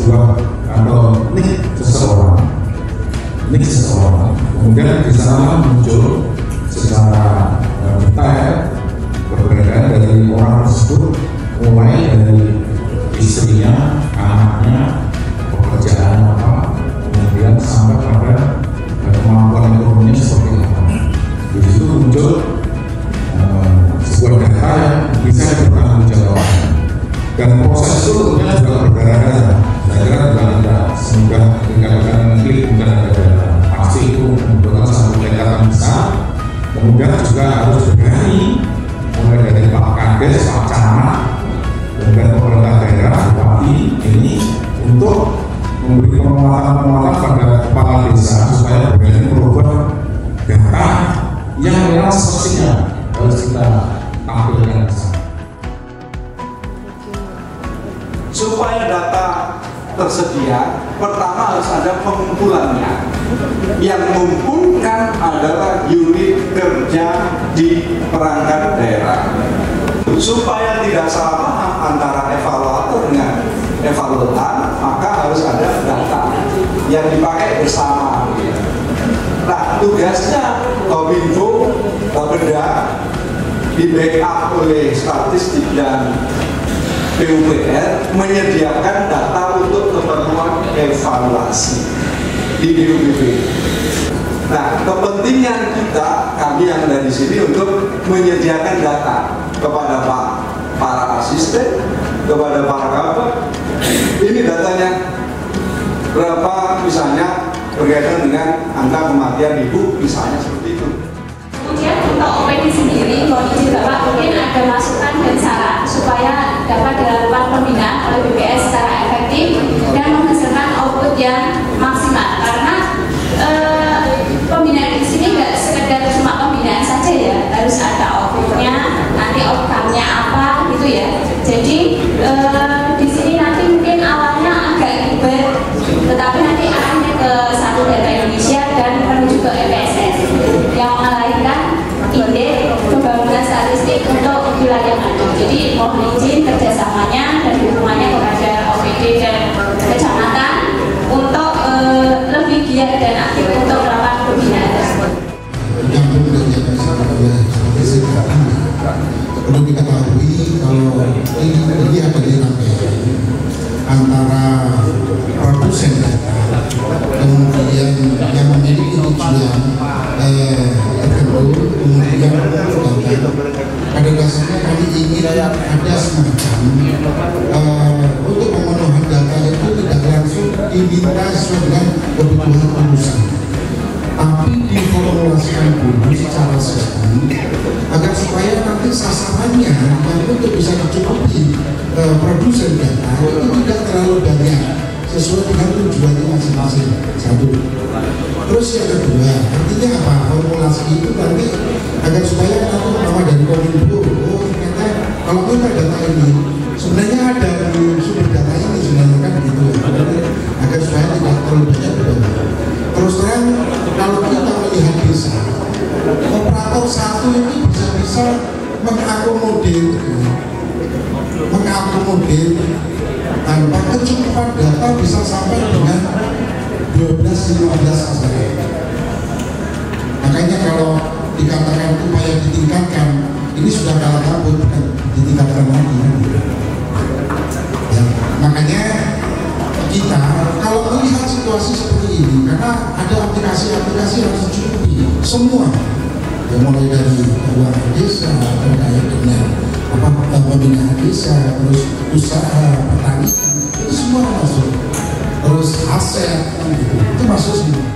sebuah atau nik seseorang, kemudian di sana muncul secara detail keberadaan dari orang tersebut, mulai dari istrinya, anaknya, pekerjaan apa, kemudian sampai pada kemampuan ekonominya seperti apa. Di situ muncul sebuah data yang bisa dipertanggungjawabkan, dan proses itu tentunya juga berdarah-darah. Saya kira juga tidak semudah dikatakan klik bukan ada data, pasti itu membutuhkan satu pendekatan besar. Kemudian juga harus berani, mulai dari Pak Kades, Pak Camat, kemudian pemerintah daerah, bupati ini untuk memberi penguatan pada kepala desa supaya berani merubah data yang memang semestinya harus kita tampilkan di sana. Supaya data tersedia, pertama harus ada pengumpulannya. Yang mengumpulkan adalah unit kerja di perangkat daerah. Supaya tidak salah paham antara evaluator dengan evaluan, maka harus ada data yang dipakai bersama. Nah, tugasnya Kominfo, Bapeda, di backup oleh statistik dan PUPR menyediakan data untuk keperluan evaluasi di BUPP. Nah, kepentingan kita, kami yang dari sini untuk menyediakan data kepada para asisten, kepada para kabel. Ini datanya berapa, misalnya berkaitan dengan angka kematian ibu, misalnya seperti itu. Kemudian untuk OPD sendiri, mohon izin Bapak, mungkin ada masukan dan saran supaya dapat dilakukan pembinaan oleh BPS secara efektif dan menghasilkan output yang maksimal. Karena pembinaan di sini nggak sekedar cuma pembinaan saja ya, harus ada outputnya, nanti outcome-nya apa gitu ya. Jadi di sini nanti mungkin awalnya agak ribet, tetapi nanti akhirnya ke satu data Indonesia dan menuju ke EPSS yang melahirkan indeks pembangunan statistik untuk wilayah Manado. Jadi mohon izin kerjasamanya dan dukungannya kepada OPD dan kecamatan untuk lebih giat dan aktif untuk melakukan pembinaan tersebut. Perlu diketahui kalau ini ada di rangkaian antara produsen data, kemudian yang memiliki tujuan tertentu, kemudian data. Pada dasarnya kami ingin ada semacam untuk pemenuhan data itu tidak langsung diminta sesuai dengan kebutuhan perusahaan, tapi diformulasikan dulu secara sistem agar supaya nanti sasarannya yang untuk bisa mencukupi produsen data itu tidak terlalu banyak sesuai dengan tujuannya masing-masing. Satu. Terus yang kedua, artinya apa? Formulasi itu nanti agar supaya nanti nama dari Kominfo, oh ternyata kalau kita data ini sebenarnya ada di sumber data ini sebenarnya kan gitu ya. Agar supaya tidak terlalu banyak berbeda. Terus terang kalau kita melihat desa, operator satu ini bisa mengakomodir tanpa kecukupan data bisa sampai dengan 12-15 masalah. Makanya kalau dikatakan upaya ditingkatkan, ini sudah kalah kabut, bukan ditingkatkan lagi. Ya, makanya kita kalau melihat situasi seperti ini, karena ada aplikasi-aplikasi yang harus dicukupi semua, ya, mulai dari keuangan desa terkait dengan pembinaan desa, terus usaha pertanian, itu semua masuk, terus aset itu masuk semua.